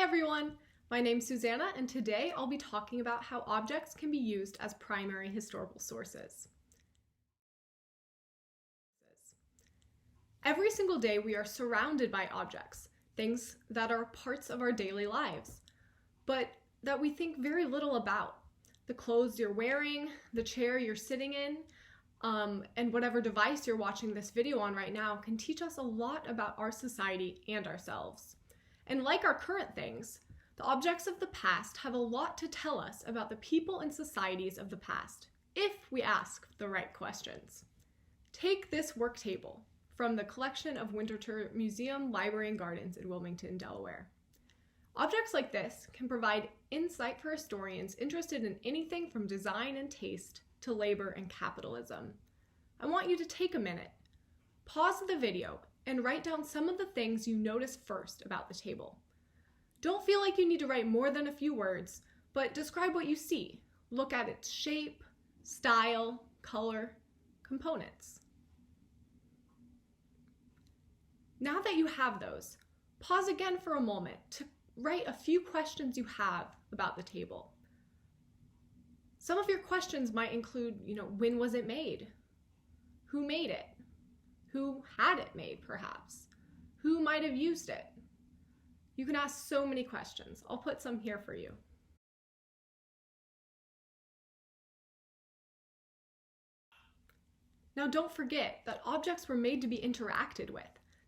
everyone! My name's Susanna, and today I'll be talking about how objects can be used as primary historical sources. Every single day we are surrounded by objects, things that are parts of our daily lives, but that we think very little about. The clothes you're wearing, the chair you're sitting in, and whatever device you're watching this video on right now can teach us a lot about our society and ourselves. And like our current things, the objects of the past have a lot to tell us about the people and societies of the past, if we ask the right questions. Take this work table from the collection of Winterthur Museum, Library and Gardens in Wilmington, Delaware. Objects like this can provide insight for historians interested in anything from design and taste to labor and capitalism. I want you to take a minute, pause the video, and write down some of the things you notice first about the table. Don't feel like you need to write more than a few words, but describe what you see. Look at its shape, style, color, components. Now that you have those, pause again for a moment to write a few questions you have about the table. Some of your questions might include, when was it made? Who made it? Who had it made, perhaps? Who might have used it? You can ask so many questions. I'll put some here for you. Now don't forget that objects were made to be interacted with.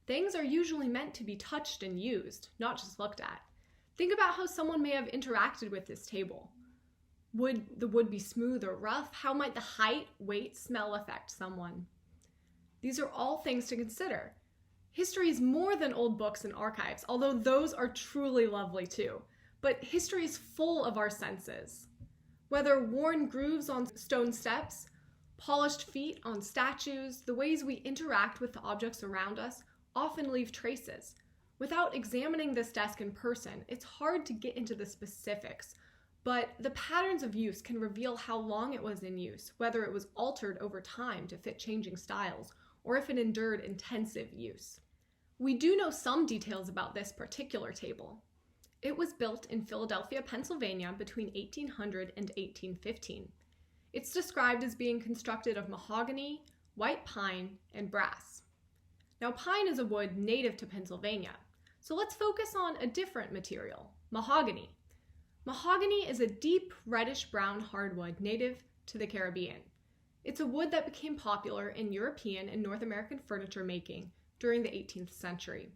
Things are usually meant to be touched and used, not just looked at. Think about how someone may have interacted with this table. Would the wood be smooth or rough? How might the height, weight, smell affect someone? These are all things to consider. History is more than old books and archives, although those are truly lovely too. But history is full of our senses. Whether worn grooves on stone steps, polished feet on statues, the ways we interact with the objects around us often leave traces. Without examining this desk in person, it's hard to get into the specifics, but the patterns of use can reveal how long it was in use, whether it was altered over time to fit changing styles, or if it endured intensive use. We do know some details about this particular table. It was built in Philadelphia, Pennsylvania between 1800 and 1815. It's described as being constructed of mahogany, white pine, and brass. Now, pine is a wood native to Pennsylvania, so let's focus on a different material, mahogany. Mahogany is a deep reddish-brown hardwood native to the Caribbean. It's a wood that became popular in European and North American furniture making during the 18th century.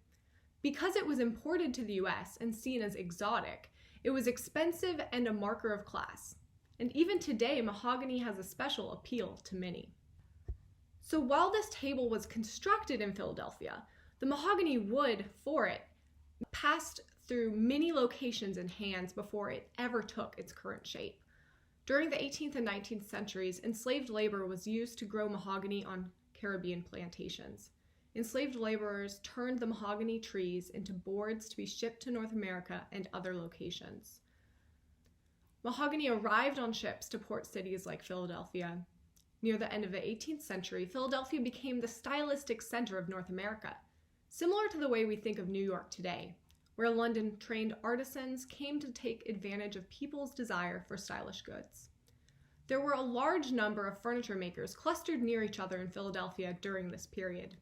Because it was imported to the US and seen as exotic, it was expensive and a marker of class. And even today, mahogany has a special appeal to many. So while this table was constructed in Philadelphia, the mahogany wood for it passed through many locations and hands before it ever took its current shape. During the 18th and 19th centuries, enslaved labor was used to grow mahogany on Caribbean plantations. Enslaved laborers turned the mahogany trees into boards to be shipped to North America and other locations. Mahogany arrived on ships to port cities like Philadelphia. Near the end of the 18th century, Philadelphia became the stylistic center of North America, similar to the way we think of New York today, where London-trained artisans came to take advantage of people's desire for stylish goods. There were a large number of furniture makers clustered near each other in Philadelphia during this period.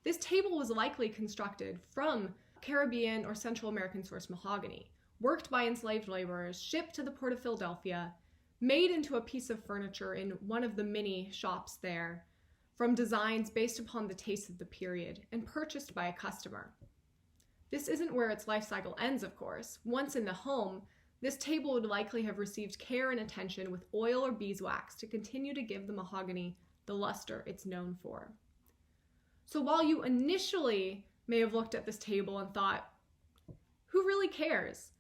This table was likely constructed from Caribbean or Central American source mahogany, worked by enslaved laborers, shipped to the port of Philadelphia, made into a piece of furniture in one of the many shops there, from designs based upon the taste of the period, and purchased by a customer. This isn't where its life cycle ends, of course. Once in the home, this table would likely have received care and attention with oil or beeswax to continue to give the mahogany the luster it's known for. So while you initially may have looked at this table and thought, who really cares?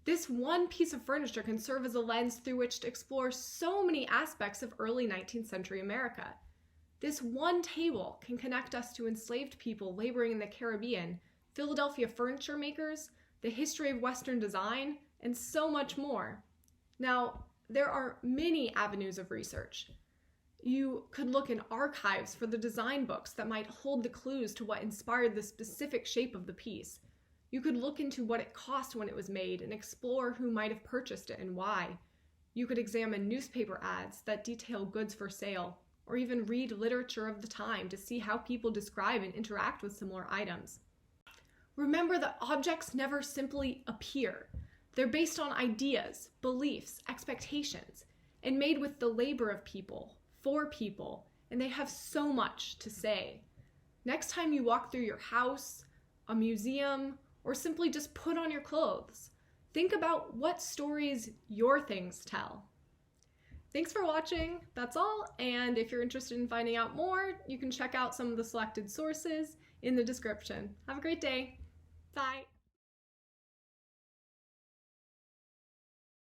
This one piece of furniture can serve as a lens through which to explore so many aspects of early 19th century America. This one table can connect us to enslaved people laboring in the Caribbean, Philadelphia furniture makers, the history of Western design, and so much more. Now, there are many avenues of research. You could look in archives for the design books that might hold the clues to what inspired the specific shape of the piece. You could look into what it cost when it was made and explore who might have purchased it and why. You could examine newspaper ads that detail goods for sale, or even read literature of the time to see how people describe and interact with similar items. Remember that objects never simply appear. They're based on ideas, beliefs, expectations, and made with the labor of people, for people, and they have so much to say. Next time you walk through your house, a museum, or simply just put on your clothes, think about what stories your things tell. Thanks for watching, that's all, and if you're interested in finding out more, you can check out some of the selected sources in the description. Have a great day. Bye.